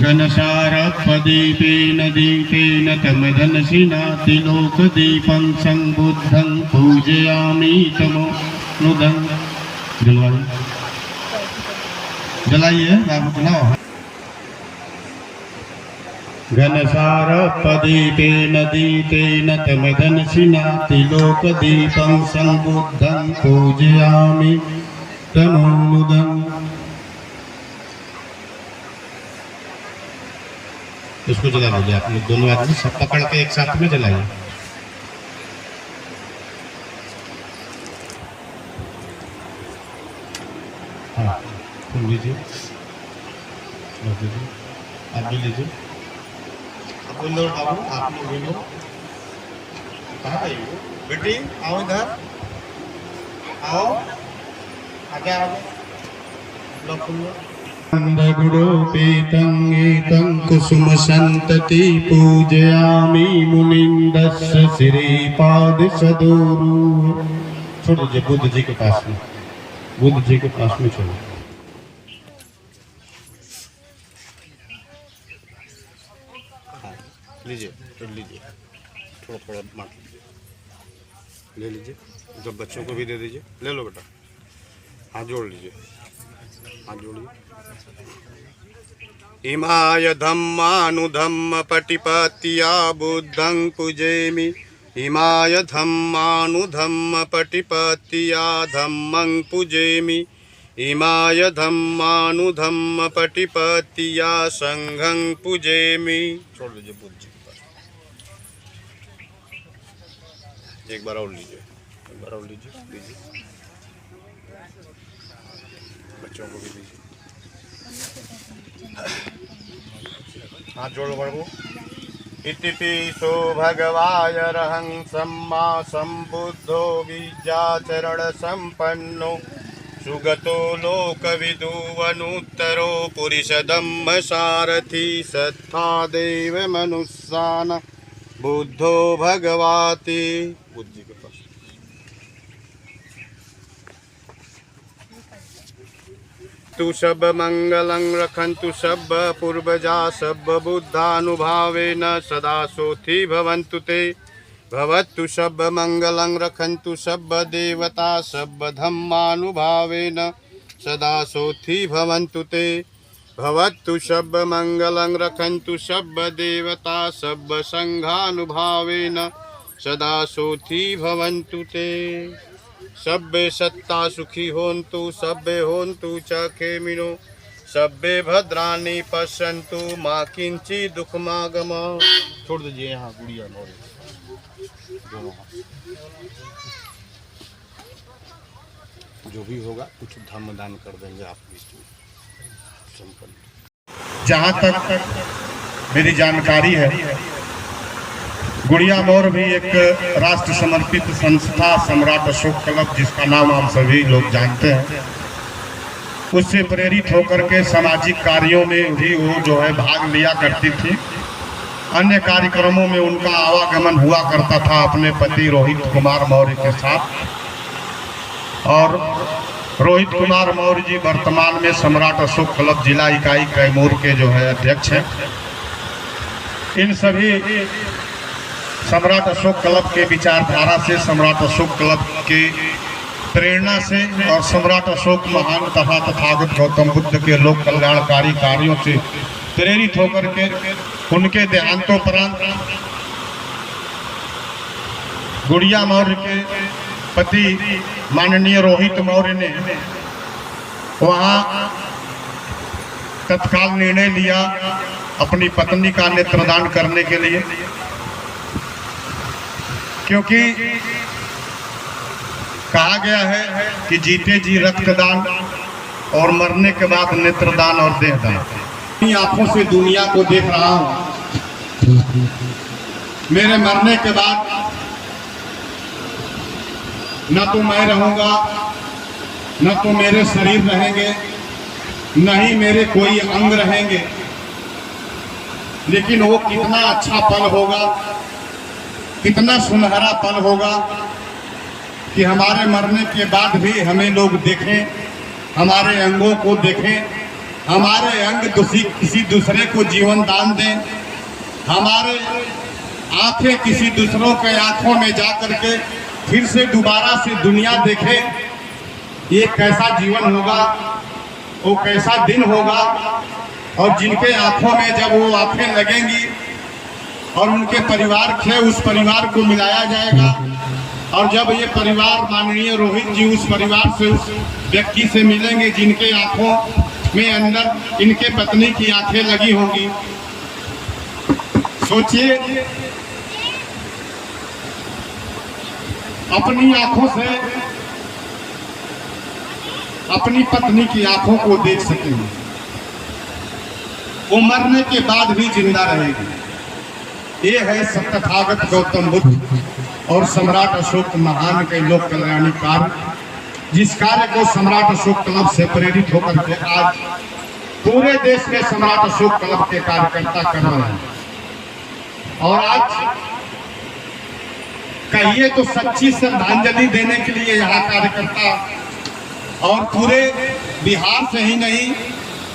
घनसारपदीपेन दीपेन तमदनसिना तिलोकदीपं संबुद्धं पूजयामि तमोनुदं। जलाइए घनसारपदीपेन दीपेन तमदनसिना तिलोकदीपं संबुद्धं पूजयामि तमोनुदं। इसको जला लीजिए आप लोग दोनों आदमी, सब पकड़ के एक साथ में जलाइए। हाँ तुम लीजिए, आप भी लीजिए। आप लो बाबू, आप लोग भी लो। कहाँ गई बेटी? आओ इधर, आओ आगे आओ। लो फूल लो। गन्धगुडोपेतं एतं कुसुमसन्तति पूजयामि मुनिन्दस्य श्रीपादसदोरु। छोड़ दीजिए बुद्ध जी के पास में, बुद्ध जी के पास में छोड़ो। लीजिए छोड़ लीजिए, थोड़ा थोड़ा मार ले लीजिए। जब बच्चों को भी दे दीजिए। ले लो बेटा, हाथ जोड़ लीजिए, हाथ जोड़िए। इमाय धम्मानुधम्म पटिपत्या बुद्धं पूजयामि। इमाय धम्मानुधम्म पटिपत्या धम्मं पूजयामि। इमाय धम्मानुधम्म पटिपत्या संघं पूजयामि। छोड़ लीजिए बुद्ध जी के पास। एक बार और लीजिए, एक बार और लीजिए, लीजिए बच्चों को भी दीजिए। हाथ जोड़ो बड़ो। इतिपिसो भगवायरहं सम्मा सम्बुद्धो विद्याचरण संपन्नो सुगतो लोकविदुवनुत्तरो पुरुषधम्म सारथी सत्था देव मनुष्यान बुद्धो भगवाति। बुद्ध जी के पास। तु सब मंगलं रखन्तु सब पूर्वजा सब बुद्धानुभावेन सदा सोथि भवन्तु ते। भवतु सब मंगलं रखन्तु सब देवता सब धम्मानुभावेन सदा सोथि भवन्तु ते। भवतु सब मंगलं रखन्तु सब देवता सब संघानुभावेन सदा सोथि भवन्तु ते। सब्बे सत्ता सुखी होन्तु सब्बे होन्तु च खेमिनो सब्बे भद्राणि पश्यन्तु मा किंचित् दुःखमागम। छोड़ दीजिए यहाँ गुड़िया मोरे दोनों हाथ। जो भी होगा कुछ धर्म दान कर देंगे आप संपन्न। जहाँ तक मेरी जानकारी है, गुड़िया मोर भी एक राष्ट्र समर्पित संस्था सम्राट अशोक क्लब, जिसका नाम आप सभी लोग जानते हैं, उससे प्रेरित होकर के सामाजिक कार्यों में भी वो जो है भाग लिया करती थी। अन्य कार्यक्रमों में उनका आवागमन हुआ करता था अपने पति रोहित कुमार मौर्य के साथ। और रोहित कुमार मौर्य जी वर्तमान में सम्राट अशोक क्लब जिला इकाई कैमूर के जो है अध्यक्ष हैं। इन सभी सम्राट अशोक क्लब के विचारधारा से, सम्राट अशोक क्लब के प्रेरणा से और सम्राट अशोक महान तथा तथागत गौतम बुद्ध के लोक कल्याणकारी कार्यों से प्रेरित होकर के उनके देहांतोपरांत गुड़िया मौर्य के पति माननीय रोहित मौर्य ने वहाँ तत्काल निर्णय लिया अपनी पत्नी का नेत्रदान करने के लिए, क्योंकि कहा गया है कि जीते जी रक्तदान और मरने के बाद नेत्रदान और देहदान। अपनी आंखों से दुनिया को देख रहा हूं। मेरे मरने के बाद न तो मैं रहूंगा, न तो मेरे शरीर रहेंगे, न ही मेरे कोई अंग रहेंगे, लेकिन वो कितना अच्छा पल होगा, कितना सुनहरा पल होगा कि हमारे मरने के बाद भी हमें लोग देखें, हमारे अंगों को देखें, हमारे अंग किसी दूसरे को जीवन दान दें, हमारे आंखें किसी दूसरों के आंखों में जा करके फिर से दोबारा से दुनिया देखें, ये कैसा जीवन होगा, वो कैसा दिन होगा। और जिनके आंखों में जब वो आंखें लगेंगी और उनके परिवार थे, उस परिवार को मिलाया जाएगा। और जब ये परिवार, माननीय रोहित जी उस परिवार से, उस व्यक्ति से मिलेंगे जिनके आंखों में अंदर इनके पत्नी की आंखें लगी होंगी। सोचिए, अपनी आंखों से अपनी पत्नी की आंखों को देख सकेंगे, वो मरने के बाद भी जिंदा रहेगी। ये है तथागत गौतम बुद्ध और सम्राट अशोक महान के लोक कल्याणी कार्य, जिस कार्य को सम्राट अशोक क्लब से प्रेरित होकर के आज पूरे देश के सम्राट अशोक क्लब के कार्यकर्ता कर रहे हैं। और आज कहिए तो सच्ची श्रद्धांजलि देने के लिए यहाँ कार्यकर्ता और पूरे बिहार से ही नहीं,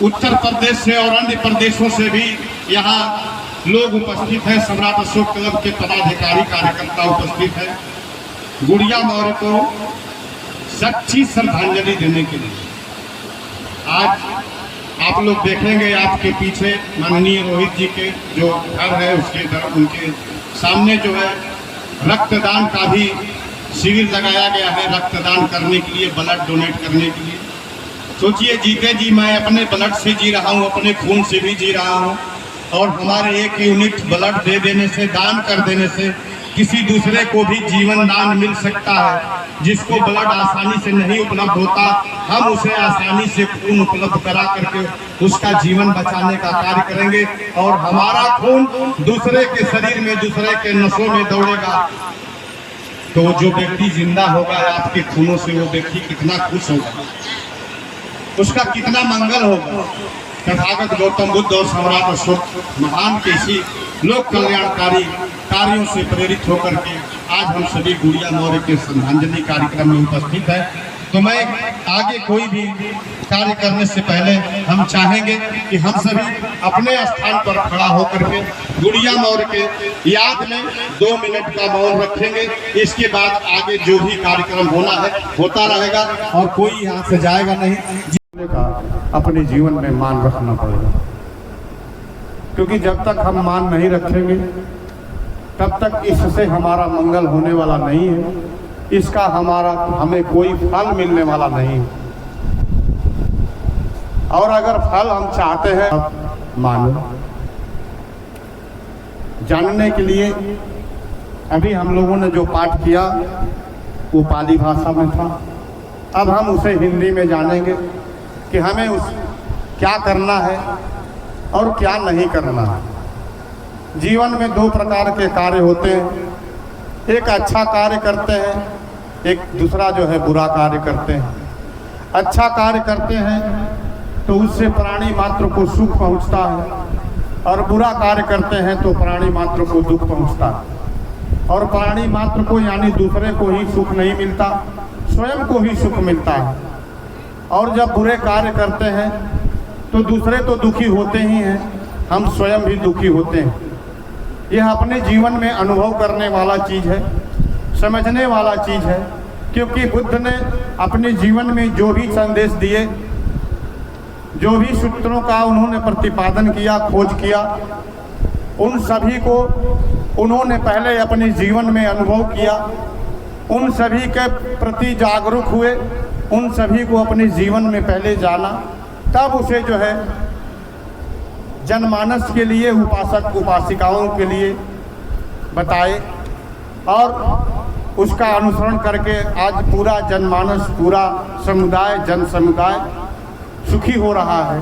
उत्तर प्रदेश से और अन्य प्रदेशों से भी यहाँ लोग उपस्थित हैं। सम्राट अशोक क्लब के पदाधिकारी कार्यकर्ता उपस्थित हैं गुड़िया मौर्य को सच्ची श्रद्धांजलि देने के लिए। आज आप लोग देखेंगे, आपके पीछे माननीय रोहित जी के जो घर है उसके उनके सामने जो है रक्तदान का भी शिविर लगाया गया है, रक्तदान करने के लिए, ब्लड डोनेट करने के लिए। सोचिए, जीते जी मैं अपने ब्लड से जी रहा हूँ, अपने खून से भी जी रहा हूँ, और हमारे 1 यूनिट ब्लड दे देने से, दान कर देने से किसी दूसरे को भी जीवन दान मिल सकता है। जिसको ब्लड आसानी से नहीं उपलब्ध होता, हम उसे आसानी से खून उपलब्ध करा करके उसका जीवन बचाने का कार्य करेंगे। और हमारा खून दूसरे के शरीर में, दूसरे के नसों में दौड़ेगा तो जो व्यक्ति जिंदा होगा आपके खूनों से, वो व्यक्ति कितना खुश होगा, उसका कितना मंगल होगा। तथागत गौतम बुद्ध और सम्राट अशोक महान के इसी लोक कल्याणकारी कार्यों से प्रेरित होकर के आज हम सभी गुड़िया मौर्य के श्रद्धांजलि कार्यक्रम में उपस्थित हैं। तो मैं आगे कोई भी कार्य करने से पहले हम चाहेंगे कि हम सभी अपने स्थान पर खड़ा होकर के गुड़िया मौर्य के याद में 2 मिनट का मौन रखेंगे। इसके बाद आगे जो भी कार्यक्रम होना है होता रहेगा और कोई यहाँ से जाएगा नहीं। का अपने जीवन में मान रखना पड़ेगा, क्योंकि जब तक हम मान नहीं रखेंगे तब तक इससे हमारा मंगल होने वाला नहीं है, इसका हमें कोई फल मिलने वाला नहीं है। और अगर फल हम चाहते हैं, मानो जानने के लिए अभी हम लोगों ने जो पाठ किया वो पाली भाषा में था। अब हम उसे हिंदी में जानेंगे कि हमें क्या करना है और क्या नहीं करना है। जीवन में 2 प्रकार के कार्य होते हैं, एक अच्छा कार्य करते हैं, एक दूसरा जो है बुरा कार्य करते हैं। अच्छा कार्य करते हैं तो उससे प्राणी मात्र को सुख पहुंचता है, और बुरा कार्य करते हैं तो प्राणी मात्र को दुख पहुंचता है। और प्राणी मात्र को यानी दूसरे को ही सुख नहीं मिलता, स्वयं को ही सुख मिलता है। और जब बुरे कार्य करते हैं तो दूसरे तो दुखी होते ही हैं, हम स्वयं भी दुखी होते हैं। यह अपने जीवन में अनुभव करने वाला चीज़ है, समझने वाला चीज़ है, क्योंकि बुद्ध ने अपने जीवन में जो भी संदेश दिए, जो भी सूत्रों का उन्होंने प्रतिपादन किया, खोज किया, उन सभी को उन्होंने पहले अपने जीवन में अनुभव किया, उन सभी के प्रति जागरूक हुए, उन सभी को अपने जीवन में पहले जाना, तब उसे जो है जनमानस के लिए, उपासक उपासिकाओं के लिए बताए, और उसका अनुसरण करके आज पूरा जनमानस, पूरा समुदाय, जन समुदाय सुखी हो रहा है।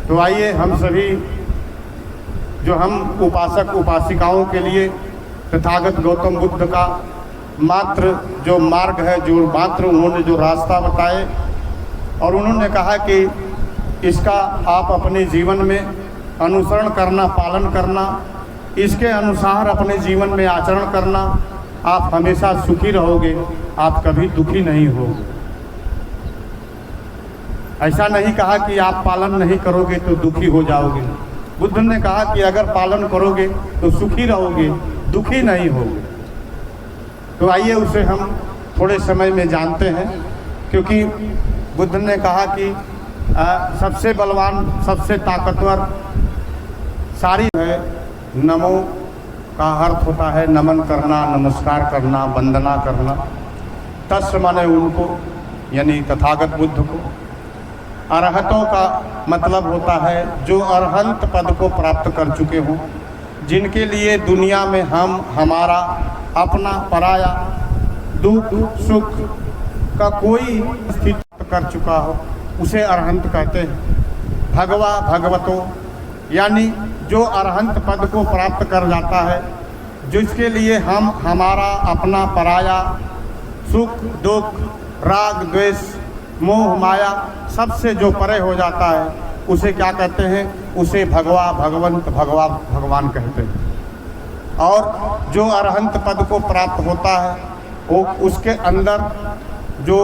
तो आइए हम सभी जो हम उपासक उपासिकाओं के लिए तथागत गौतम बुद्ध का मात्र जो मार्ग है, जो मात्र उन्होंने जो रास्ता बताए, और उन्होंने कहा कि इसका आप अपने जीवन में अनुसरण करना, पालन करना, इसके अनुसार अपने जीवन में आचरण करना, आप हमेशा सुखी रहोगे, आप कभी दुखी नहीं होगे। ऐसा नहीं कहा कि आप पालन नहीं करोगे तो दुखी हो जाओगे। बुद्ध ने कहा कि अगर पालन करोगे तो सुखी रहोगे, दुखी नहीं होगे। तो आइए उसे हम थोड़े समय में जानते हैं, क्योंकि बुद्ध ने कहा कि सबसे बलवान, सबसे ताकतवर सारी है। नमो का अर्थ होता है नमन करना, नमस्कार करना, वंदना करना। तस् माने उनको, यानी तथागत बुद्ध को। अरहतों का मतलब होता है जो अरहंत पद को प्राप्त कर चुके हों, जिनके लिए दुनिया में हम, हमारा, अपना, पराया, दुख सुख का कोई स्थिति कर चुका हो, उसे अरहंत कहते हैं। भगवा भगवतो, यानी जो अरहंत पद को प्राप्त कर जाता है, जिसके लिए हम, हमारा, अपना, पराया, सुख दुख, राग द्वेष, मोह माया सबसे जो परे हो जाता है, उसे क्या कहते हैं? उसे भगवा, भगवंत, भगवा, भगवान कहते हैं। और जो अरहंत पद को प्राप्त होता है, वो उसके अंदर जो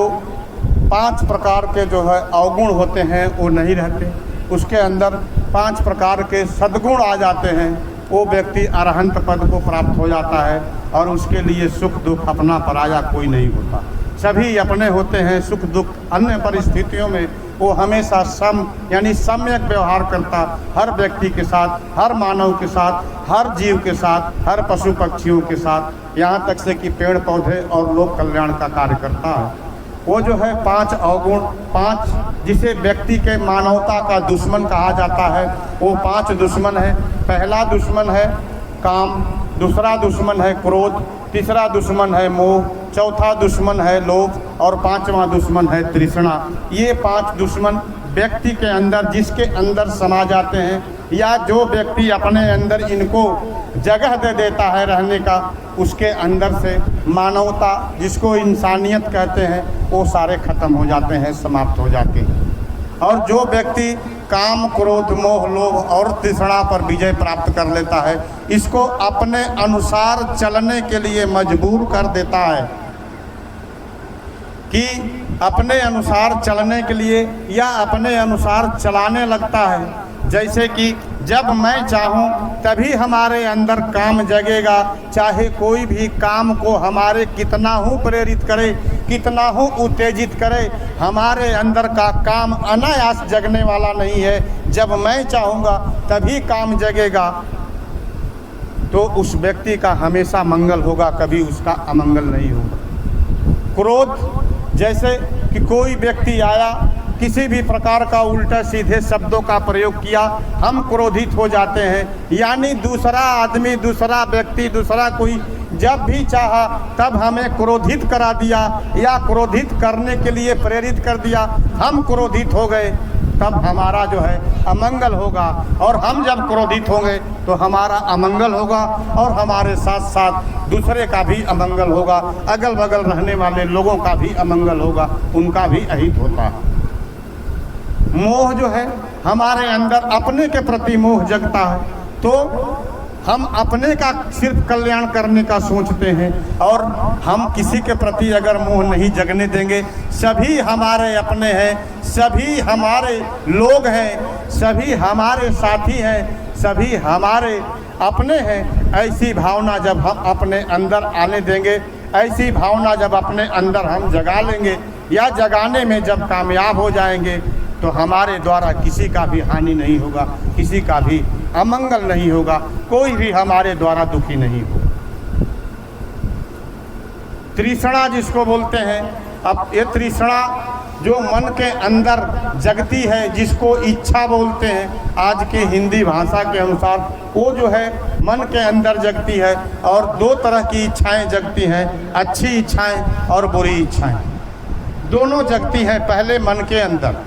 5 प्रकार के जो है अवगुण होते हैं वो नहीं रहते, उसके अंदर 5 प्रकार के सद्गुण आ जाते हैं। वो व्यक्ति अरहंत पद को प्राप्त हो जाता है और उसके लिए सुख दुख, अपना पराया कोई नहीं होता, सभी अपने होते हैं। सुख दुख अन्य परिस्थितियों में वो हमेशा सम, यानी सम्यक व्यवहार करता, हर व्यक्ति के साथ, हर मानव के साथ, हर जीव के साथ, हर पशु पक्षियों के साथ, यहाँ तक से कि पेड़ पौधे और लोक कल्याण का कार्य करता है। वो जो है 5 अवगुण, 5 जिसे व्यक्ति के मानवता का दुश्मन कहा जाता है, वो 5 दुश्मन है। पहला दुश्मन है काम, दूसरा दुश्मन है क्रोध, तीसरा दुश्मन है मोह, चौथा दुश्मन है लोभ और 5वां दुश्मन है तृष्णा। ये 5 दुश्मन व्यक्ति के अंदर, जिसके अंदर समा जाते हैं, या जो व्यक्ति अपने अंदर इनको जगह दे देता है रहने का, उसके अंदर से मानवता, जिसको इंसानियत कहते हैं, वो सारे खत्म हो जाते हैं, समाप्त हो जाते हैं। और जो व्यक्ति काम क्रोध मोह लोभ और तृष्णा पर विजय प्राप्त कर लेता है, इसको अपने अनुसार चलने के लिए मजबूर कर देता है, कि अपने अनुसार चलने के लिए या अपने अनुसार चलाने लगता है। जैसे कि जब मैं चाहूँ तभी हमारे अंदर काम जगेगा, चाहे कोई भी काम को हमारे कितना हो प्रेरित करे, कितना हो उत्तेजित करे, हमारे अंदर का काम अनायास जगने वाला नहीं है। जब मैं चाहूँगा तभी काम जगेगा, तो उस व्यक्ति का हमेशा मंगल होगा, कभी उसका अमंगल नहीं होगा। क्रोध, जैसे कि कोई व्यक्ति आया, किसी भी प्रकार का उल्टा सीधे शब्दों का प्रयोग किया, हम क्रोधित हो जाते हैं। यानी दूसरा आदमी, दूसरा व्यक्ति, दूसरा कोई जब भी चाहा तब हमें क्रोधित करा दिया या क्रोधित करने के लिए प्रेरित कर दिया, हम क्रोधित हो गए, तब हमारा जो है अमंगल होगा। और हम जब क्रोधित होंगे तो हमारा अमंगल होगा और हमारे साथ साथ दूसरे का भी अमंगल होगा, अगल बगल रहने वाले लोगों का भी अमंगल होगा, उनका भी अहित होता है। मोह जो है, हमारे अंदर अपने के प्रति मोह जगता है, तो हम अपने का सिर्फ कल्याण करने का सोचते हैं। और हम किसी के प्रति अगर मोह नहीं जगने देंगे, सभी हमारे अपने हैं, सभी हमारे लोग हैं, सभी हमारे साथी हैं, सभी हमारे अपने हैं, ऐसी भावना जब हम अपने अंदर आने देंगे, ऐसी भावना जब अपने अंदर हम जगा लेंगे या जगाने में जब कामयाब हो जाएंगे, तो हमारे द्वारा किसी का भी हानि नहीं होगा, किसी का भी अमंगल नहीं होगा, कोई भी हमारे द्वारा दुखी नहीं होगा। तृष्णा जिसको बोलते हैं, अब ये तृष्णा जो मन के अंदर जगती है, जिसको इच्छा बोलते हैं आज के हिंदी भाषा के अनुसार, वो जो है मन के अंदर जगती है। और 2 तरह की इच्छाएं जगती हैं, अच्छी इच्छाएं और बुरी इच्छाएं, दोनों जगती हैं पहले मन के अंदर।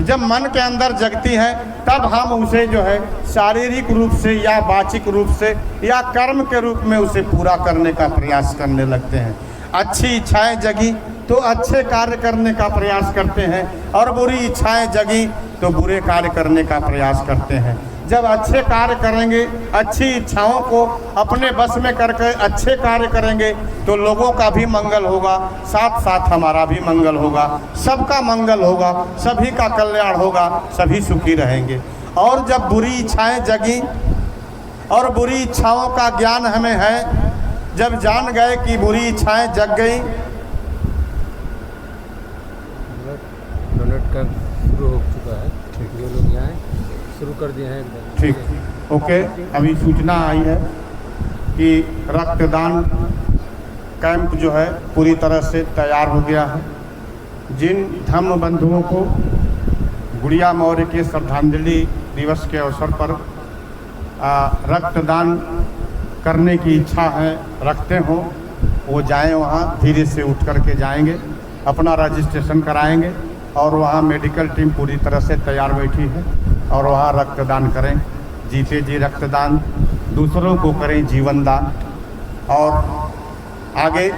जब मन के अंदर जगती है तब हम उसे जो है शारीरिक रूप से या वाचिक रूप से या कर्म के रूप में उसे पूरा करने का प्रयास करने लगते हैं। अच्छी इच्छाएं जगी तो अच्छे कार्य करने का प्रयास करते हैं, और बुरी इच्छाएं जगी तो बुरे कार्य करने का प्रयास करते हैं। जब अच्छे कार्य करेंगे, अच्छी इच्छाओं को अपने बस में करके अच्छे कार्य करेंगे तो लोगों का भी मंगल होगा, साथ साथ हमारा भी मंगल होगा, सबका मंगल होगा, सभी का कल्याण होगा, सभी सुखी रहेंगे। और जब बुरी इच्छाएं जगी और बुरी इच्छाओं का ज्ञान हमें है, जब जान गए कि बुरी इच्छाएं जग गई। डोनेट का शुरू हो चुका है, जो लोग यहाँ शुरू कर दिए हैं एकदम। ठीक, ओके। अभी सूचना आई है कि रक्तदान कैंप जो है पूरी तरह से तैयार हो गया है। जिन धर्म बंधुओं को गुड़िया मौर्य के श्रद्धांजलि दिवस के अवसर पर रक्तदान करने की इच्छा है, रखते हो, वो जाएं, वहाँ धीरे से उठ कर के जाएंगे, अपना रजिस्ट्रेशन कराएंगे और वहाँ मेडिकल टीम पूरी तरह से तैयार बैठी है और वहाँ रक्तदान करें। जीते जी रक्तदान, दूसरों को करें जीवन दान। और आगे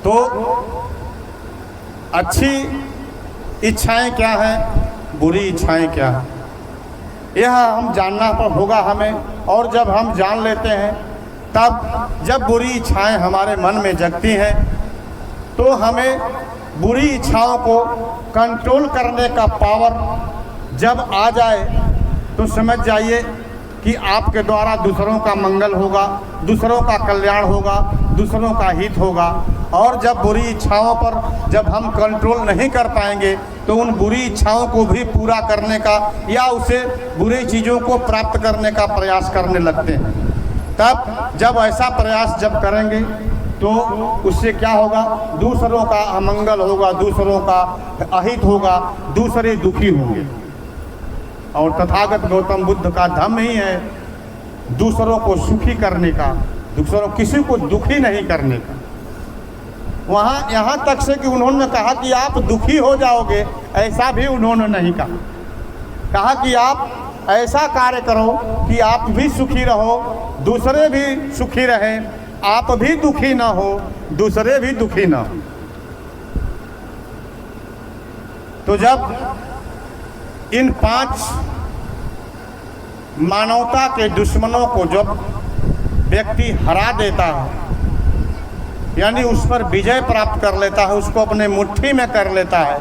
तो अच्छी इच्छाएं क्या हैं, बुरी इच्छाएं क्या हैं, यह हम जानना होगा हमें। और जब हम जान लेते हैं, तब जब बुरी इच्छाएं हमारे मन में जगती हैं तो हमें बुरी इच्छाओं को कंट्रोल करने का पावर जब आ जाए तो समझ जाइए कि आपके द्वारा दूसरों का मंगल होगा, दूसरों का कल्याण होगा, दूसरों का हित होगा। और जब बुरी इच्छाओं पर जब हम कंट्रोल नहीं कर पाएंगे तो उन बुरी इच्छाओं को भी पूरा करने का या उसे बुरी चीज़ों को प्राप्त करने का प्रयास करने लगते हैं। तब जब ऐसा प्रयास जब करेंगे तो उससे क्या होगा, दूसरों का अमंगल होगा, दूसरों का अहित होगा, दूसरे दुखी होंगे। और तथागत गौतम बुद्ध का धर्म ही है दूसरों को सुखी करने का, दूसरों किसी को दुखी नहीं करने का। वहाँ यहाँ तक से कि उन्होंने कहा कि आप दुखी हो जाओगे, ऐसा भी उन्होंने नहीं कहा। कहा कि आप ऐसा कार्य करो कि आप भी सुखी रहो, दूसरे भी सुखी रहें, आप भी दुखी ना हो, दूसरे भी दुखी ना हो। तो जब इन 5 मानवता के दुश्मनों को जब व्यक्ति हरा देता है, यानी उस पर विजय प्राप्त कर लेता है, उसको अपने मुट्ठी में कर लेता है,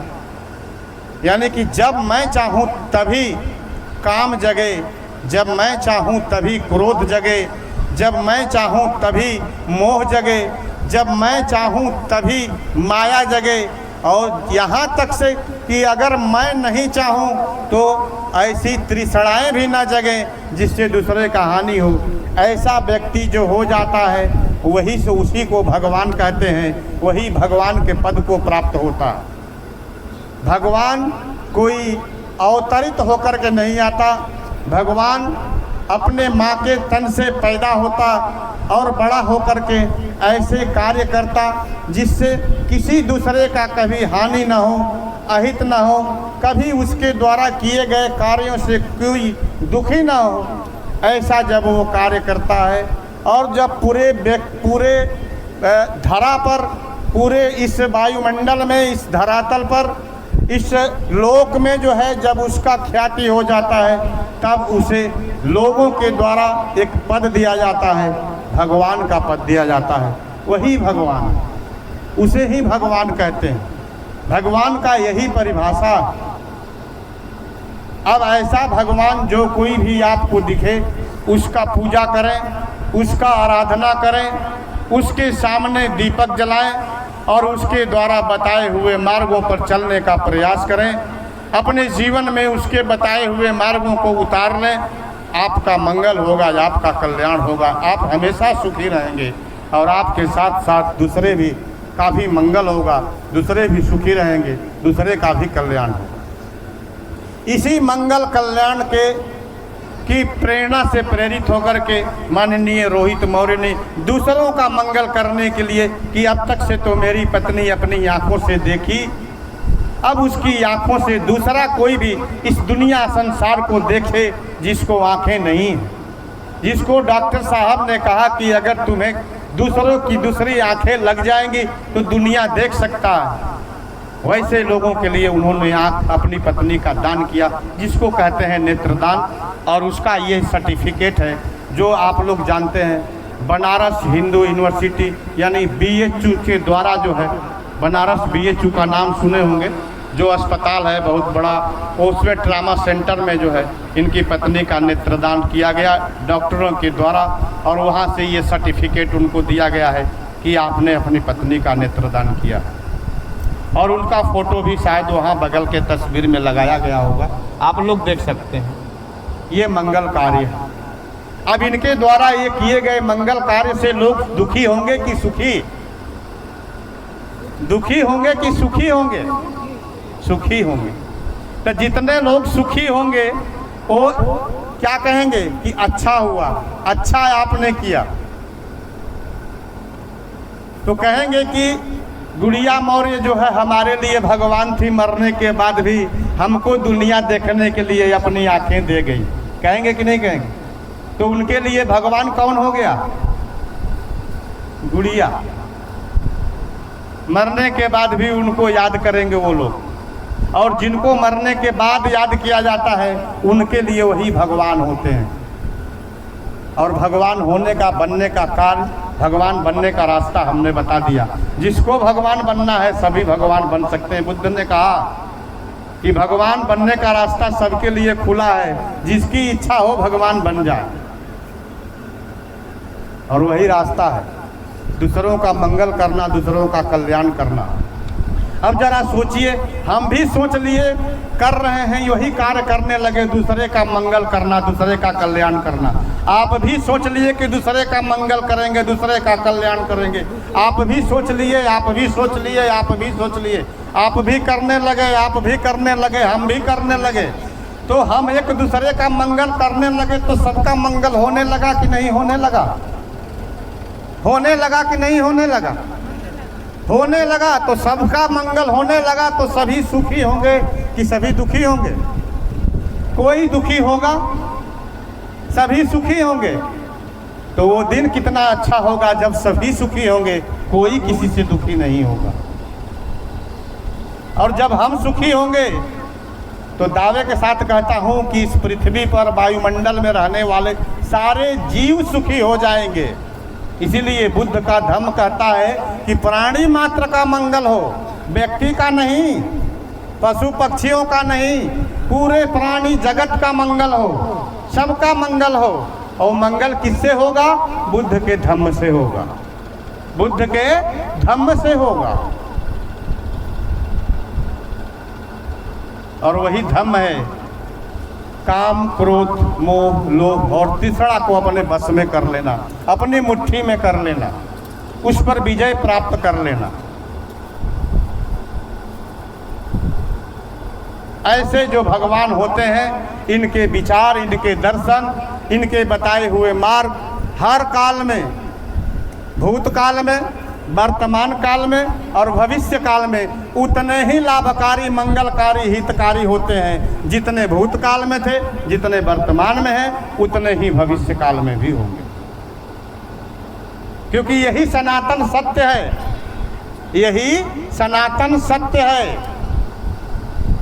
यानी कि जब मैं चाहूँ तभी काम जगे, जब मैं चाहूँ तभी क्रोध जगे, जब मैं चाहूँ तभी मोह जगे, जब मैं चाहूँ तभी माया जगे। और यहाँ तक से कि अगर मैं नहीं चाहूँ तो ऐसी तृष्णाएँ भी ना जगें जिससे दूसरे का हानि हो। ऐसा व्यक्ति जो हो जाता है वही से उसी को भगवान कहते हैं, वही भगवान के पद को प्राप्त होता है। भगवान कोई अवतरित होकर के नहीं आता, भगवान अपने माँ के तन से पैदा होता और बड़ा होकर के ऐसे कार्य करता जिससे किसी दूसरे का कभी हानि न हो, अहित न हो, कभी उसके द्वारा किए गए कार्यों से कोई दुखी न हो। ऐसा जब वो कार्य करता है और जब पूरे धरा पर, पूरे इस वायुमंडल में, इस धरातल पर, इस लोक में जो है जब उसका ख्याति हो जाता है, तब उसे लोगों के द्वारा एक पद दिया जाता है, भगवान का पद दिया जाता है। वही भगवान, उसे ही भगवान कहते हैं। भगवान का यही परिभाषा। अब ऐसा भगवान जो कोई भी आपको दिखे उसका पूजा करें, उसका आराधना करें, उसके सामने दीपक जलाएं और उसके द्वारा बताए हुए मार्गों पर चलने का प्रयास करें। अपने जीवन में उसके बताए हुए मार्गों को उतार लें, आपका मंगल होगा, आपका कल्याण होगा, आप हमेशा सुखी रहेंगे और आपके साथ साथ दूसरे भी का भी मंगल होगा, दूसरे भी सुखी रहेंगे, दूसरे का भी कल्याण होगा। इसी मंगल कल्याण की प्रेरणा से प्रेरित होकर के माननीय रोहित मौर्य ने दूसरों का मंगल करने के लिए कि अब तक से तो मेरी पत्नी अपनी आंखों से देखी, अब उसकी आंखों से दूसरा कोई भी इस दुनिया संसार को देखे जिसको आंखें नहीं हैं, जिसको डॉक्टर साहब ने कहा कि अगर तुम्हें दूसरों की दूसरी आंखें लग जाएंगी तो दुनिया देख सकता है, वैसे लोगों के लिए उन्होंने आँख अपनी पत्नी का दान किया, जिसको कहते हैं नेत्रदान। और उसका ये सर्टिफिकेट है जो आप लोग जानते हैं, बनारस हिंदू यूनिवर्सिटी यानी BHU के द्वारा जो है, बनारस BHU का नाम सुने होंगे, जो अस्पताल है बहुत बड़ा, उसमें ट्रामा सेंटर में जो है इनकी पत्नी का नेत्रदान किया गया डॉक्टरों के द्वारा, और वहाँ से ये सर्टिफिकेट उनको दिया गया है कि आपने अपनी पत्नी का नेत्रदान किया। और उनका फ़ोटो भी शायद वहाँ बगल के तस्वीर में लगाया गया होगा, आप लोग देख सकते हैं। ये मंगल कार्य है। अब इनके द्वारा ये किए गए मंगल कार्य से लोग दुखी होंगे कि सुखी? दुखी होंगे कि सुखी होंगे? सुखी होंगे। तो जितने लोग सुखी होंगे वो क्या कहेंगे कि अच्छा हुआ, अच्छा आपने किया। तो कहेंगे कि गुड़िया मौर्य जो है हमारे लिए भगवान थी, मरने के बाद भी हमको दुनिया देखने के लिए अपनी आंखें दे गई। कहेंगे कि नहीं कहेंगे? तो उनके लिए भगवान कौन हो गया? गुड़िया। मरने के बाद भी उनको याद करेंगे वो लोग, और जिनको मरने के बाद याद किया जाता है उनके लिए वही भगवान होते हैं। और भगवान होने का, बनने का कार्य, भगवान बनने का रास्ता हमने बता दिया। जिसको भगवान बनना है सभी भगवान बन सकते हैं। बुद्ध ने कहा कि भगवान बनने का रास्ता सबके लिए खुला है, जिसकी इच्छा हो भगवान बन जाए। और वही रास्ता है दूसरों का मंगल करना, दूसरों का कल्याण करना। अब जरा सोचिए, हम भी सोच लिए कर रहे हैं, यही कार्य करने लगे, दूसरे का मंगल करना, दूसरे का कल्याण करना। आप भी सोच लिए कि दूसरे का मंगल करेंगे, दूसरे का कल्याण करेंगे। आप भी सोच लिए, आप भी सोच लिए, आप भी सोच लिए, आप भी करने लगे, आप भी करने लगे, हम भी करने लगे। तो हम एक दूसरे का मंगल करने लगे तो सबका मंगल होने लगा कि नहीं होने लगा? होने लगा कि नहीं होने लगा? होने लगा। तो सबका मंगल होने लगा तो सभी सुखी होंगे कि सभी दुखी होंगे? कोई दुखी होगा, सभी सुखी होंगे। तो वो दिन कितना अच्छा होगा जब सभी सुखी होंगे, कोई किसी से दुखी नहीं होगा। और जब हम सुखी होंगे तो दावे के साथ कहता हूं कि इस पृथ्वी पर वायुमंडल में रहने वाले सारे जीव सुखी हो जाएंगे। इसीलिए बुद्ध का धम्म कहता है कि प्राणी मात्र का मंगल हो, व्यक्ति का नहीं, पशु पक्षियों का नहीं, पूरे प्राणी जगत का मंगल हो, सबका मंगल हो। और मंगल किससे होगा? बुद्ध के धम्म से होगा, बुद्ध के धम्म से होगा। और वही धम्म है काम, क्रोध, मोह, लोभ और तीसरा को अपने बस में कर लेना, अपनी मुट्ठी में कर लेना, उस पर विजय प्राप्त कर लेना। ऐसे जो भगवान होते हैं, इनके विचार, इनके दर्शन, इनके बताए हुए मार्ग हर काल में, भूतकाल में, वर्तमान काल में और भविष्य काल में उतने ही लाभकारी, मंगलकारी, हितकारी होते हैं। जितने भूतकाल में थे, जितने वर्तमान में हैं, उतने ही भविष्य काल में भी होंगे। क्योंकि यही सनातन सत्य है, यही सनातन सत्य है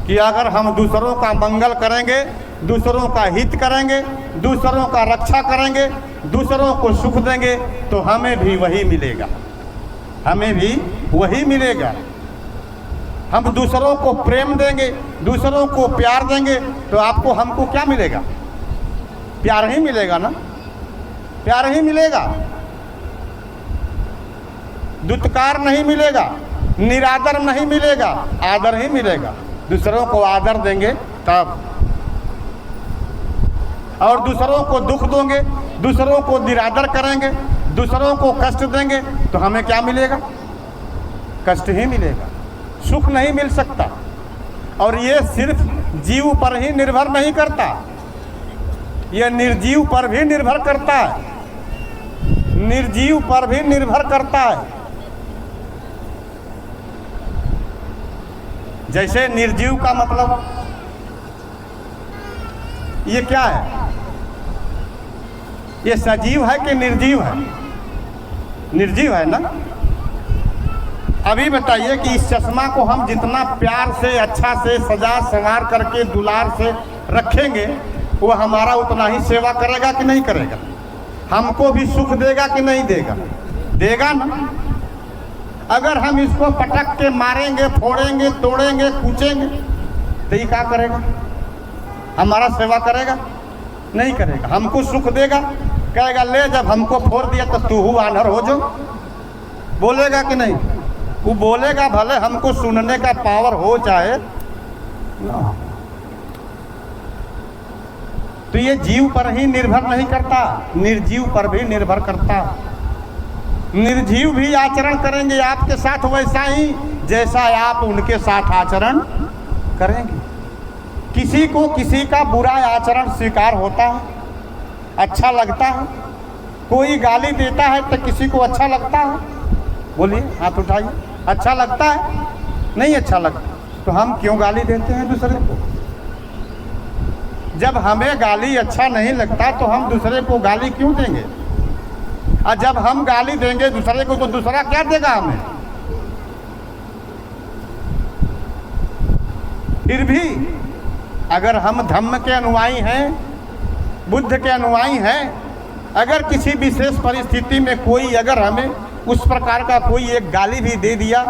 कि अगर हम दूसरों का मंगल करेंगे, दूसरों का हित करेंगे, दूसरों का रक्षा करेंगे, दूसरों को सुख देंगे, तो हमें भी वही मिलेगा, हमें भी वही मिलेगा। हम दूसरों को प्रेम देंगे, दूसरों को प्यार देंगे, तो आपको हमको क्या मिलेगा? प्यार ही मिलेगा ना, प्यार ही मिलेगा, दुत्कार नहीं मिलेगा, निरादर नहीं मिलेगा, आदर ही मिलेगा। दूसरों को आदर देंगे तब, और दूसरों को दुख दोगे, दूसरों को निरादर करेंगे, दूसरों को कष्ट देंगे, तो हमें क्या मिलेगा? कष्ट ही मिलेगा, सुख नहीं मिल सकता। और ये सिर्फ जीव पर ही निर्भर नहीं करता, ये निर्जीव पर भी निर्भर करता है, निर्जीव पर भी निर्भर करता है। जैसे निर्जीव का मतलब ये क्या है? ये सजीव है कि निर्जीव है? निर्जीव है ना। अभी बताइए कि इस चश्मा को हम जितना प्यार से अच्छा से सजा संवार करके दुलार से रखेंगे, वो हमारा उतना ही सेवा करेगा कि नहीं करेगा? हमको भी सुख देगा कि नहीं देगा? देगा ना। अगर हम इसको पटक के मारेंगे, फोड़ेंगे, तोड़ेंगे, कूचेंगे तो ये क्या करेगा? हमारा सेवा करेगा? नहीं करेगा। हमको सुख देगा, कहेगा ले जब हमको फोड़ दिया तो तू आनर हो जो, बोलेगा कि नहीं? वो बोलेगा, भले हमको सुनने का पावर हो चाहे ना। तो ये जीव पर ही निर्भर नहीं करता, निर्जीव पर भी निर्भर करता। निर्जीव भी आचरण करेंगे आपके साथ वैसा ही जैसा आप उनके साथ आचरण करेंगे। किसी को किसी का बुरा आचरण स्वीकार होता है, अच्छा लगता है। कोई गाली देता है तो किसी को अच्छा लगता है? बोलिए, हाथ उठाइए। अच्छा लगता है? नहीं अच्छा लगता। तो हम क्यों गाली देते हैं दूसरे को? जब हमें गाली अच्छा नहीं लगता तो हम दूसरे को गाली क्यों देंगे? और जब हम गाली देंगे दूसरे को तो दूसरा क्या देगा हमें? फिर भी अगर हम धम्म के अनुयायी हैं, बुद्ध के अनुयायी हैं, अगर किसी विशेष परिस्थिति में कोई अगर हमें उस प्रकार का कोई एक गाली भी दे दिया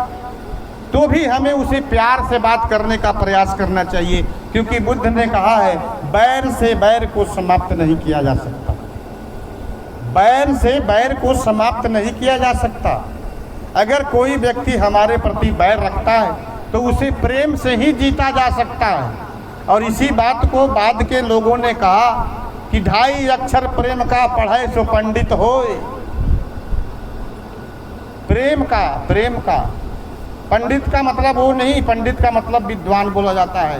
तो भी हमें उसे प्यार से बात करने का प्रयास करना चाहिए, क्योंकि बुद्ध ने कहा है बैर से बैर को समाप्त नहीं किया जा सकता। बैर से बैर को समाप्त नहीं किया जा सकता। अगर कोई व्यक्ति हमारे प्रति बैर रखता है तो उसे प्रेम से ही जीता जा सकता है। और इसी बात को बाद के लोगों ने कहा कि 2.5 अक्षर प्रेम का पढ़े सो पंडित होए। प्रेम का पंडित का मतलब वो नहीं, पंडित का मतलब विद्वान बोला जाता है,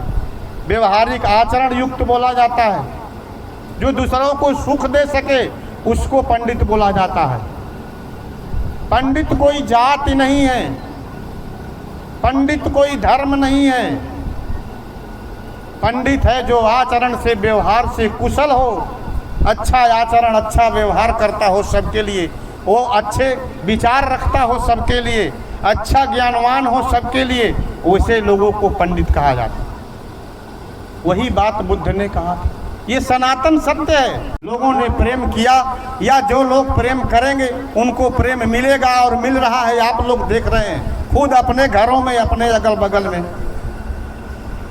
व्यवहारिक आचरण युक्त बोला जाता है। जो दूसरों को सुख दे सके उसको पंडित बोला जाता है। पंडित कोई जाति नहीं है, पंडित कोई धर्म नहीं है। पंडित है जो आचरण से व्यवहार से कुशल हो, अच्छा आचरण अच्छा व्यवहार करता हो सबके लिए, वो अच्छे विचार रखता हो सबके लिए, अच्छा ज्ञानवान हो सबके लिए, वैसे लोगों को पंडित कहा जाता है। वही बात बुद्ध ने कहा। ये सनातन सत्य है। लोगों ने प्रेम किया या जो लोग प्रेम करेंगे उनको प्रेम मिलेगा और मिल रहा है। आप लोग देख रहे हैं खुद अपने घरों में, अपने अगल बगल में,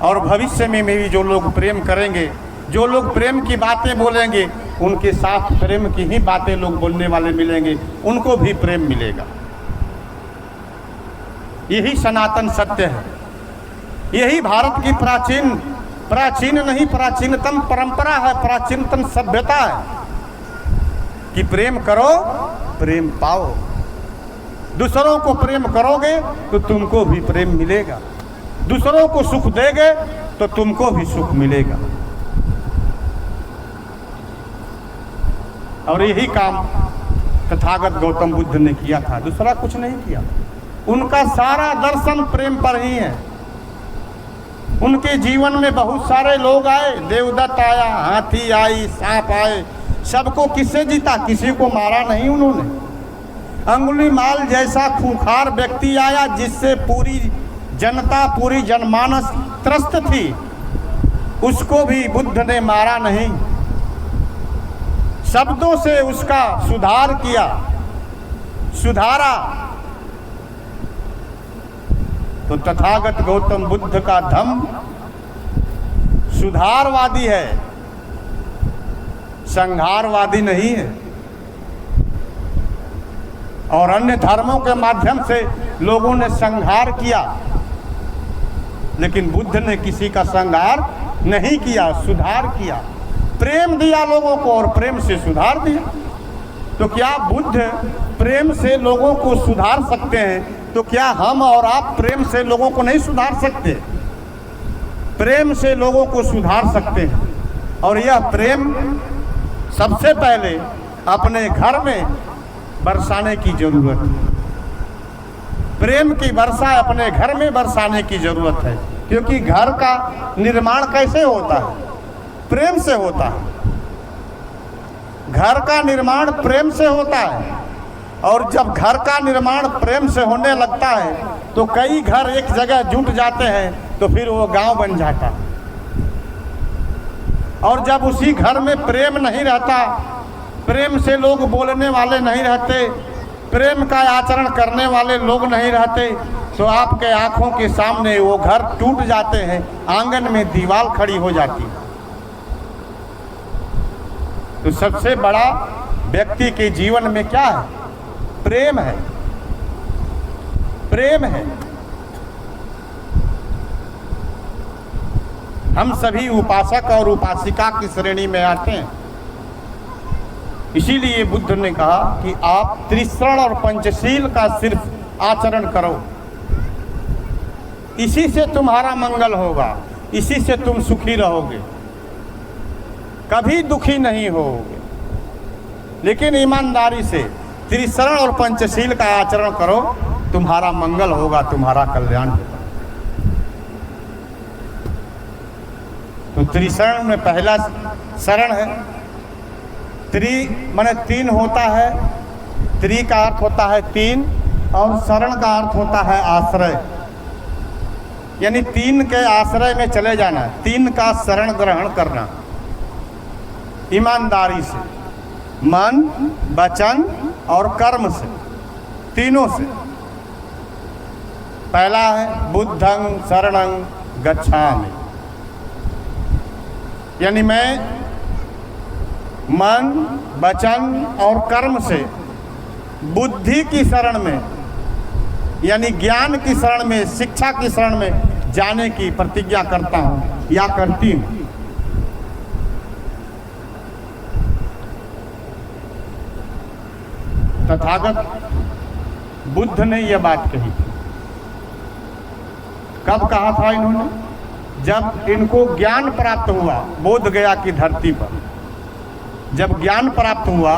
और भविष्य में भी जो लोग प्रेम करेंगे, जो लोग प्रेम की बातें बोलेंगे, उनके साथ प्रेम की ही बातें लोग बोलने वाले मिलेंगे, उनको भी प्रेम मिलेगा। यही सनातन सत्य है। यही भारत की प्राचीन नहीं प्राचीनतम परंपरा है, प्राचीनतम सभ्यता है कि प्रेम करो प्रेम पाओ। दूसरों को प्रेम करोगे तो तुमको भी प्रेम मिलेगा, दूसरों को सुख देगे तो तुमको भी सुख मिलेगा। और यही काम तथागत गौतम बुद्ध ने किया था, दूसरा कुछ नहीं किया। उनका सारा दर्शन प्रेम पर ही है। उनके जीवन में बहुत सारे लोग आए, देवदत्त आया, हाथी आई, सांप आए, सबको किससे जीता? किसी को मारा नहीं उन्होंने। अंगुलीमाल जैसा खूंखार व्यक्ति आया जिससे पूरी जनता, पूरी जनमानस त्रस्त थी, उसको भी बुद्ध ने मारा नहीं, शब्दों से उसका सुधार किया, सुधारा। तो तथागत गौतम बुद्ध का धम्म सुधारवादी है, संहारवादी नहीं है। और अन्य धर्मों के माध्यम से लोगों ने संहार किया, लेकिन बुद्ध ने किसी का संहार नहीं किया, सुधार किया। प्रेम दिया लोगों को और प्रेम से सुधार दिया। तो क्या बुद्ध प्रेम से लोगों को सुधार सकते हैं? तो क्या हम और आप प्रेम से लोगों को नहीं सुधार सकते? प्रेम से लोगों को सुधार सकते हैं। और यह प्रेम सबसे पहले अपने घर में बरसाने की जरूरत है। प्रेम की वर्षा अपने घर में बरसाने की जरूरत है, क्योंकि घर का निर्माण कैसे होता है? प्रेम से होता है। घर का निर्माण प्रेम से होता है। और जब घर का निर्माण प्रेम से होने लगता है तो कई घर एक जगह जुट जाते हैं, तो फिर वो गांव बन जाता है। और जब उसी घर में प्रेम नहीं रहता, प्रेम से लोग बोलने वाले नहीं रहते, प्रेम का आचरण करने वाले लोग नहीं रहते, तो आपके आंखों के सामने वो घर टूट जाते हैं, आंगन में दीवार खड़ी हो जाती है। तो सबसे बड़ा व्यक्ति के जीवन में क्या है? प्रेम है, प्रेम है। हम सभी उपासक और उपासिका की श्रेणी में आते हैं। इसीलिए बुद्ध ने कहा कि आप त्रिशरण और पंचशील का सिर्फ आचरण करो, इसी से तुम्हारा मंगल होगा, इसी से तुम सुखी रहोगे, कभी दुखी नहीं होगे। लेकिन ईमानदारी से त्रिशरण और पंचशील का आचरण करो, तुम्हारा मंगल होगा, तुम्हारा कल्याण होगा। तो त्रिशरण में पहला शरण है। त्रि माने तीन होता है, त्रि का अर्थ होता है तीन, और शरण का अर्थ होता है आश्रय, यानी तीन के आश्रय में चले जाना, तीन का शरण ग्रहण करना ईमानदारी से, मन, वचन और कर्म से, तीनों से। पहला है बुद्धं शरणं गच्छामि, यानी मैं मन, वचन और कर्म से बुद्धि की शरण में, यानी ज्ञान की शरण में, शिक्षा की शरण में जाने की प्रतिज्ञा करता हूँ या करती हूँ। तथागत बुद्ध ने यह बात कही। कब कहा था इन्होंने? जब इनको ज्ञान प्राप्त हुआ बोध गया की धरती पर। जब ज्ञान प्राप्त हुआ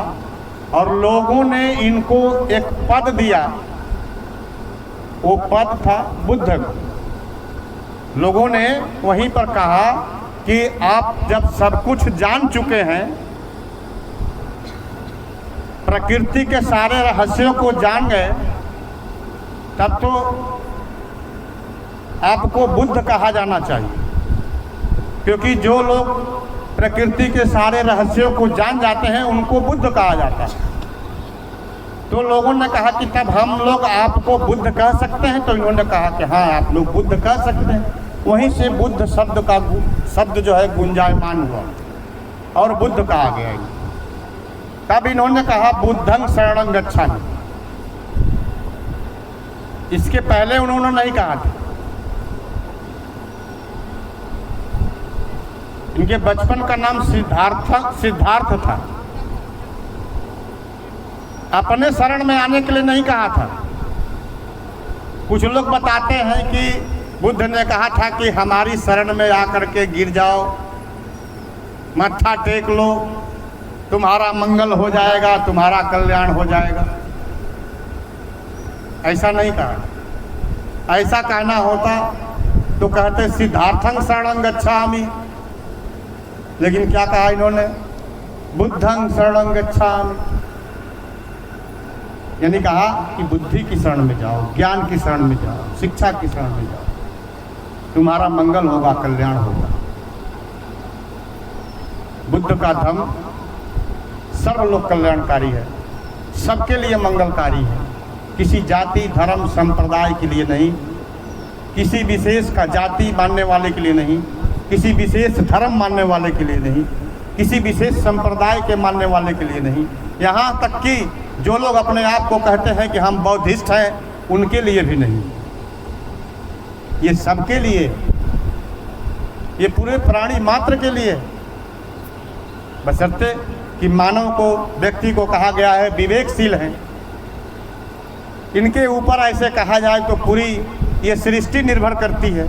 और लोगों ने इनको एक पद दिया, वो पद था बुद्ध। लोगों ने वहीं पर कहा कि आप जब सब कुछ जान चुके हैं, प्रकृति के सारे रहस्यों को जान गए, तब तो आपको बुद्ध कहा जाना चाहिए। क्योंकि जो लोग प्रकृति के सारे रहस्यों को जान जाते हैं उनको बुद्ध कहा जाता है। तो लोगों ने कहा कि तब हम लोग आपको बुद्ध कह सकते हैं? तो इन्होंने कहा कि हाँ, आप लोग बुद्ध कह सकते हैं। वहीं से बुद्ध शब्द जो है गुंजायमान हुआ और बुद्ध कहा गया। तब इन्होंने कहा बुद्धं शरणं गच्छामि। इसके पहले उन्होंने नहीं कहा था। इनके बचपन का नाम सिद्धार्थ था। अपने शरण में आने के लिए नहीं कहा था। कुछ लोग बताते हैं कि बुद्ध ने कहा था कि हमारी शरण में आकर के गिर जाओ, मत्था टेक लो, तुम्हारा मंगल हो जाएगा, तुम्हारा कल्याण हो जाएगा। ऐसा नहीं कहा। ऐसा कहना होता तो कहते सिद्धार्थं शरणं गच्छामि। लेकिन क्या कहा इन्होंने? बुद्धं शरणं गच्छामि, यानी कहा कि बुद्धि की शरण में जाओ, ज्ञान की शरण में जाओ, शिक्षा की शरण में जाओ, तुम्हारा मंगल होगा, कल्याण होगा। बुद्ध का धर्म सर्वलोक कल्याणकारी है, सबके लिए मंगलकारी है। किसी जाति, धर्म, संप्रदाय के लिए नहीं, किसी विशेष का जाति मानने वाले के लिए नहीं, किसी विशेष धर्म मानने वाले के लिए नहीं, किसी विशेष संप्रदाय के मानने वाले के लिए नहीं। यहाँ तक कि जो लोग अपने आप को कहते हैं कि हम बौद्धिस्ट हैं, उनके लिए भी नहीं। ये सबके लिए, ये पूरे प्राणी मात्र के लिए, बशर्ते कि मानव को, व्यक्ति को कहा गया है विवेकशील हैं। इनके ऊपर ऐसे कहा जाए तो पूरी ये सृष्टि निर्भर करती है।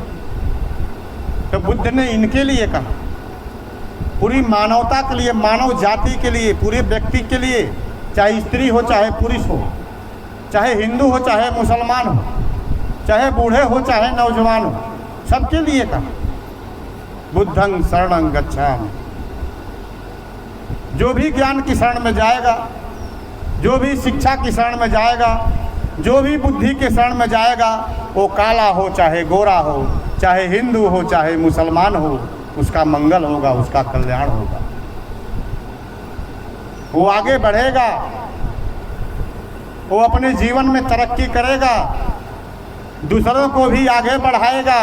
तो बुद्ध ने इनके लिए कहा, पूरी मानवता के लिए, मानव जाति के लिए, पूरे व्यक्ति के लिए, चाहे स्त्री हो चाहे पुरुष हो, चाहे हिंदू हो चाहे मुसलमान हो, चाहे बूढ़े हो चाहे नौजवान हो, सबके लिए कहा बुद्धं शरणं गच्छामि। जो भी ज्ञान की शरण में जाएगा जो भी शिक्षा की शरण में जाएगा, जो भी बुद्धि के शरण में जाएगा, वो काला हो चाहे गोरा हो, चाहे हिंदू हो चाहे मुसलमान हो, उसका मंगल होगा, उसका कल्याण होगा। वो आगे बढ़ेगा, वो अपने जीवन में तरक्की करेगा, दूसरों को भी आगे बढ़ाएगा,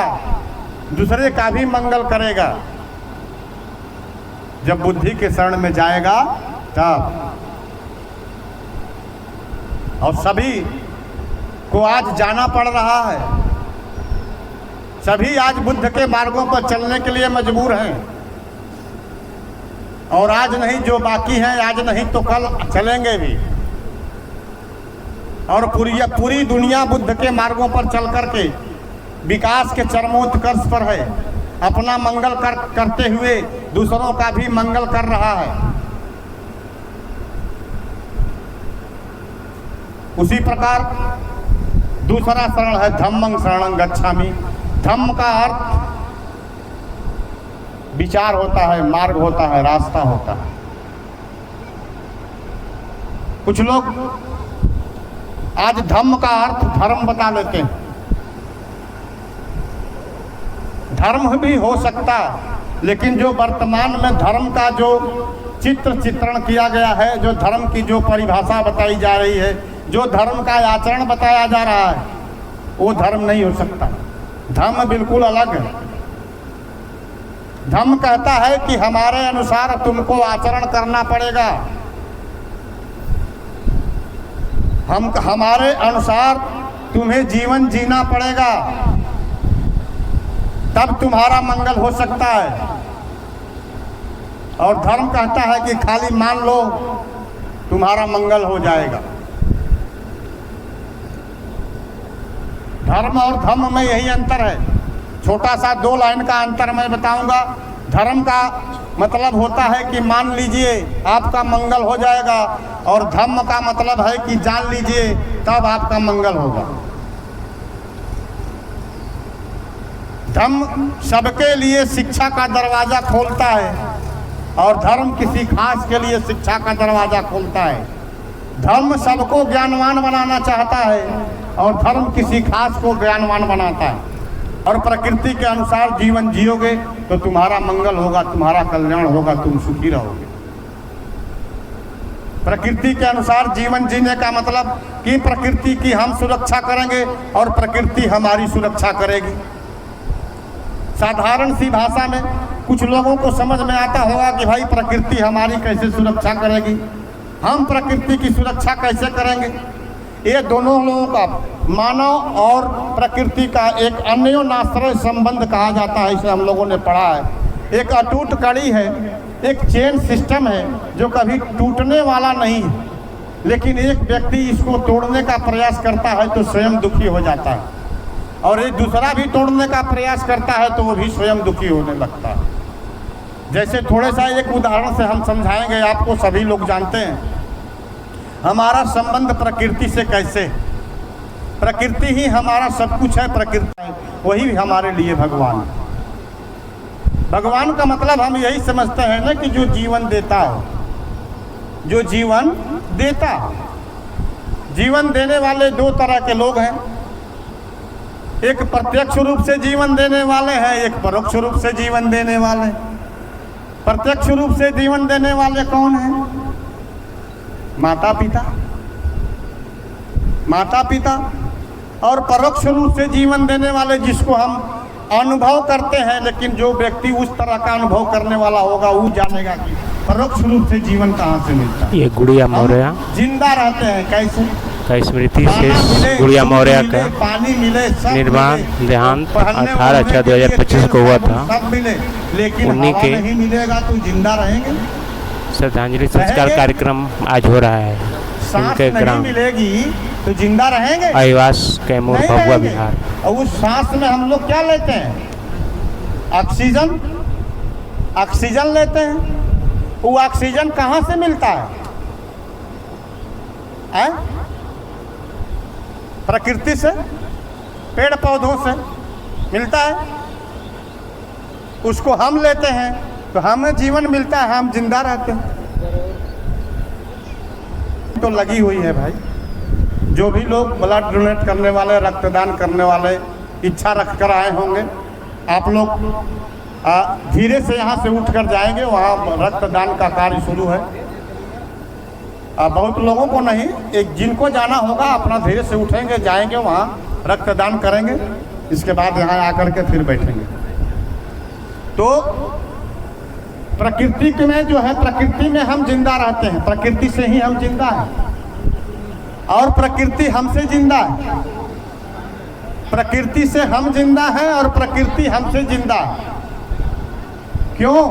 दूसरे का भी मंगल करेगा। जब बुद्धि के शरण में जाएगा तब। और सभी को आज जाना पड़ रहा है, सभी आज बुद्ध के मार्गों पर चलने के लिए मजबूर हैं। और आज नहीं जो बाकी हैं, आज नहीं तो कल चलेंगे भी। और पूरी दुनिया बुद्ध के मार्गों पर चल करके विकास के चरमोत्कर्ष पर है, अपना मंगल करते हुए दूसरों का भी मंगल कर रहा है। उसी प्रकार दूसरा शरण है धम्मं शरणं गच्छामि। धम्म का अर्थ विचार होता है, मार्ग होता है, रास्ता होता है। कुछ लोग आज धम्म का अर्थ धर्म बता लेते हैं। धर्म भी हो सकता, लेकिन जो वर्तमान में धर्म का जो चित्रण किया गया है, जो धर्म की जो परिभाषा बताई जा रही है, जो धर्म का आचरण बताया जा रहा है, वो धर्म नहीं हो सकता। धर्म बिल्कुल अलग है। धर्म कहता है कि हमारे अनुसार तुमको आचरण करना पड़ेगा, हमारे अनुसार तुम्हें जीवन जीना पड़ेगा, तब तुम्हारा मंगल हो सकता है। और धर्म कहता है कि खाली मान लो तुम्हारा मंगल हो जाएगा। धर्म और धम्म में यही अंतर है। छोटा सा 2 लाइन का अंतर मैं बताऊंगा। धर्म का मतलब होता है कि मान लीजिए आपका मंगल हो जाएगा, और धम्म का मतलब है कि जान लीजिए तब आपका मंगल होगा। धम्म सबके लिए शिक्षा का दरवाजा खोलता है, और धर्म किसी खास के लिए शिक्षा का दरवाजा खोलता है। धर्म सबको ज्ञानवान बनाना चाहता है, और धर्म किसी खास को ज्ञानवान बनाता है। और प्रकृति के अनुसार जीवन जियोगे तो तुम्हारा मंगल होगा, तुम्हारा कल्याण होगा, तुम सुखी रहोगे। प्रकृति के अनुसार जीवन जीने का मतलब कि प्रकृति की हम सुरक्षा करेंगे और प्रकृति हमारी सुरक्षा करेगी। साधारण सी भाषा में कुछ लोगों को समझ में आता होगा कि भाई प्रकृति हमारी कैसे सुरक्षा करेगी, हम प्रकृति की सुरक्षा कैसे करेंगे। ये दोनों लोगों का, मानव और प्रकृति का एक अन्योन्याश्रय संबंध कहा जाता है। इसे हम लोगों ने पढ़ा है। एक अटूट कड़ी है, एक चेन सिस्टम है जो कभी टूटने वाला नहीं है, लेकिन एक व्यक्ति इसको तोड़ने का प्रयास करता है तो स्वयं दुखी हो जाता है, और एक दूसरा भी तोड़ने का प्रयास करता है तो वो भी स्वयं दुखी होने लगता है। जैसे थोड़े सा एक उदाहरण से हम समझाएंगे आपको। सभी लोग जानते हैं हमारा संबंध प्रकृति से कैसे। प्रकृति ही हमारा सब कुछ है, प्रकृति वही हमारे लिए भगवान। भगवान का मतलब हम यही समझते हैं ना कि जो जीवन देता है, जो जीवन देता है। जीवन देने वाले 2 तरह के लोग हैं, एक प्रत्यक्ष रूप से जीवन देने वाले हैं, एक परोक्ष रूप से जीवन देने वाले। प्रत्यक्ष रूप से जीवन देने वाले कौन हैं? माता पिता, माता पिता। और परोक्ष रूप से जीवन देने वाले जिसको हम अनुभव करते हैं, लेकिन जो व्यक्ति उस तरह का अनुभव करने वाला होगा वो जानेगा कि परोक्ष रूप से जीवन कहाँ से मिलता है। ये गुड़िया मौर्य जिंदा रहते हैं कैसे का स्मृति से गुड़िया मौर्य का पानी मिले, निर्माण देहांत 18/4/2025 को हुआ था। सब मिले, लेकिन उन्हीं के नहीं मिलेगा तो जिंदा रहेंगे। श्रद्धांजलि संस्कार कार्यक्रम आज हो रहा है। सांस उनके नहीं ग्राम मिलेगी तो जिंदा रहेंगे, अहिवास कैमूर नहीं भगवा रहेंगे। बिहार। और उस सांस में हम लोग क्या लेते हैं? ऑक्सीजन, ऑक्सीजन लेते हैं। वो ऑक्सीजन कहाँ से मिलता है? प्रकृति से, पेड़ पौधों से मिलता है। उसको हम लेते हैं तो हमें जीवन मिलता है, हम जिंदा रहते हैं। भीड़ तो लगी हुई है भाई। जो भी लोग ब्लड डोनेट करने वाले, रक्तदान करने वाले इच्छा रख कर आए होंगे, आप लोग धीरे से यहाँ से उठ कर जाएंगे। वहाँ रक्तदान का कार्य शुरू है। बहुत लोगों को नहीं, एक जिनको जाना होगा अपना धीरे से उठेंगे, जाएंगे, वहाँ रक्तदान करेंगे। इसके बाद यहाँ आकर के फिर बैठेंगे। तो प्रकृति में जो है, प्रकृति में हम जिंदा रहते हैं, प्रकृति से ही हम जिंदा हैं और प्रकृति हमसे जिंदा है। प्रकृति से हम जिंदा हैं और प्रकृति हमसे जिंदा है। क्यों?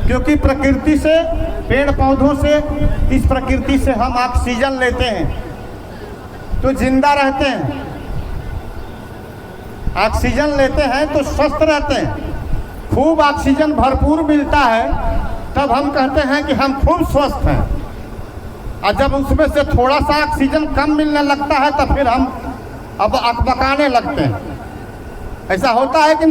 क्योंकि प्रकृति से, पेड़ पौधों से, इस प्रकृति से हम ऑक्सीजन लेते हैं तो जिंदा रहते हैं। ऑक्सीजन लेते हैं तो स्वस्थ रहते हैं। खूब ऑक्सीजन भरपूर मिलता है तब हम कहते हैं कि हम खूब स्वस्थ हैं। और जब उसमें से थोड़ा सा ऑक्सीजन कम मिलने लगता है तो फिर हम अब अकबकाने लगते हैं। ऐसा होता है कि नहीं?